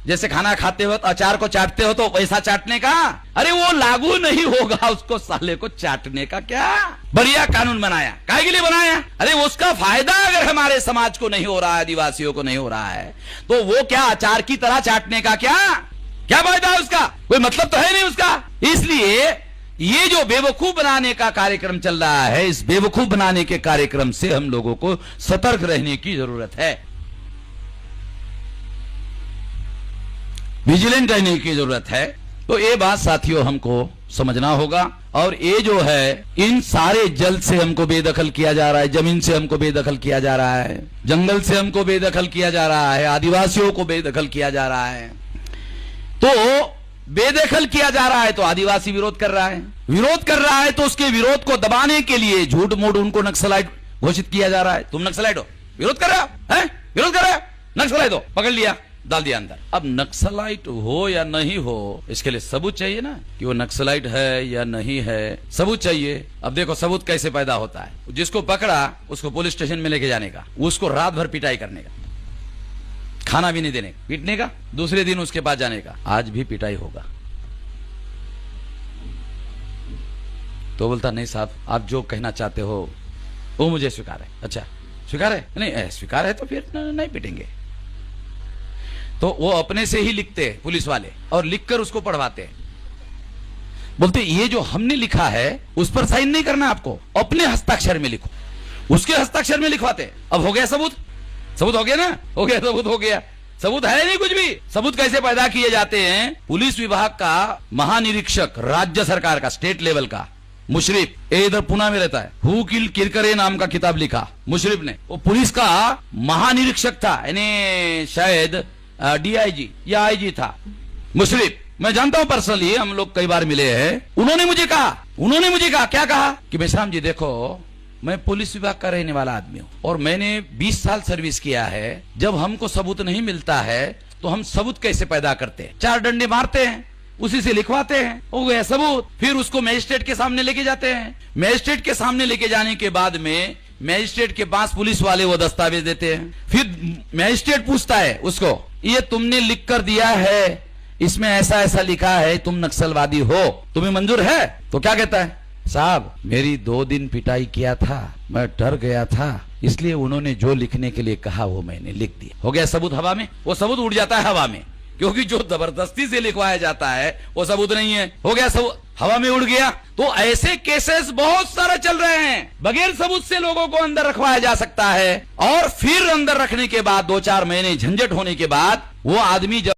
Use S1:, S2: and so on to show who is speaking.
S1: जैसे खाना खाते हो तो अचार को चाटते हो तो वैसा चाटने का, अरे वो लागू नहीं होगा, उसको साले को चाटने का क्या बढ़िया कानून बनाया, काहे के लिए बनाया? अरे उसका फायदा अगर हमारे समाज को नहीं हो रहा है, आदिवासियों को नहीं हो रहा है, तो वो क्या अचार की तरह चाटने का क्या फायदा है उसका? कोई मतलब तो है नहीं उसका। इसलिए ये जो बेवकूफ बनाने का कार्यक्रम चल रहा है, इस बेवकूफ बनाने के कार्यक्रम से हम लोगों को सतर्क रहने की जरूरत है, विजिलेंट रहने की जरूरत है। तो ये बात साथियों हमको समझना होगा। और ये जो है, इन सारे जल से हमको बेदखल किया जा रहा है, जमीन से हमको बेदखल किया जा रहा है, जंगल से हमको बेदखल किया जा रहा है, आदिवासियों को बेदखल किया जा रहा है। तो बेदखल किया जा रहा है तो आदिवासी विरोध कर रहा है, विरोध कर रहा है तो उसके विरोध को दबाने के लिए झूठ मूठ उनको नक्सलाइट घोषित किया जा रहा है। तुम नक्सलाइट हो, विरोध कर रहे हो, विरोध कर रहे हो, नक्सलाइट हो, पकड़ लिया, डाल दिया अंदर। अब नक्सलाइट हो या नहीं हो, इसके लिए सबूत चाहिए ना कि वो नक्सलाइट है या नहीं है, सबूत चाहिए। अब देखो सबूत कैसे पैदा होता है, जिसको पकड़ा उसको पुलिस स्टेशन में लेके जाने का, उसको रात भर पिटाई करने का, खाना भी नहीं देने का, पीटने का, दूसरे दिन उसके पास जाने का, आज भी पिटाई होगा। तो बोलता नहीं साहब आप जो कहना चाहते हो वो मुझे स्वीकार है। अच्छा स्वीकार है? नहीं स्वीकार है तो फिर नहीं पिटेंगे। तो वो अपने से ही लिखते हैं पुलिस वाले, और लिखकर उसको पढ़वाते हैं। बोलते ये जो हमने लिखा है उस पर साइन नहीं करना आपको, अपने हस्ताक्षर में लिखो, उसके हस्ताक्षर में लिखवाते। अब हो गया सबूत, सबूत हो गया ना, हो गया सबूत, हो गया सबूत, है नहीं कुछ भी। सबूत कैसे पैदा किए जाते हैं? पुलिस विभाग का महानिरीक्षक, राज्य सरकार का, स्टेट लेवल का मुशरिफ, ये इधर पुणे में रहता है, हु किल किरकरे नाम का किताब लिखा मुशरिफ ने, वो पुलिस का महानिरीक्षक था, यानी शायद डीआईजी या आईजी था मुशरिफ, मैं जानता हूं पर्सनली, हम लोग कई बार मिले हैं। उन्होंने मुझे कहा क्या कहा कि मेश्राम जी देखो मैं पुलिस विभाग का रहने वाला आदमी हूं और मैंने 20 साल सर्विस किया है, जब हमको सबूत नहीं मिलता है तो हम सबूत कैसे पैदा करते हैं? 4 डंडे मारते हैं, उसी से लिखवाते हैं, हो गया सबूत। फिर उसको मजिस्ट्रेट के सामने लेके जाते हैं, मजिस्ट्रेट के सामने लेके जाने के बाद में मजिस्ट्रेट के पास पुलिस वाले वो दस्तावेज देते हैं। फिर मजिस्ट्रेट पूछता है उसको, ये तुमने लिख कर दिया है, इसमें ऐसा ऐसा लिखा है, तुम नक्सलवादी हो, तुम्हें मंजूर है? तो क्या कहता है? साहब मेरी 2 दिन पिटाई किया था, मैं डर गया था, इसलिए उन्होंने जो लिखने के लिए कहा वो मैंने लिख दिया। हो गया सबूत हवा में, वो सबूत उड़ जाता है हवा में, क्योंकि जो जबरदस्ती से लिखवाया जाता है वो सबूत नहीं है, हो गया सबूत हवा में उड़ गया। तो ऐसे केसेस बहुत सारे चल रहे हैं, बगैर सबूत से लोगों को अंदर रखवाया जा सकता है, और फिर अंदर रखने के बाद 2-4 महीने झंझट होने के बाद वो आदमी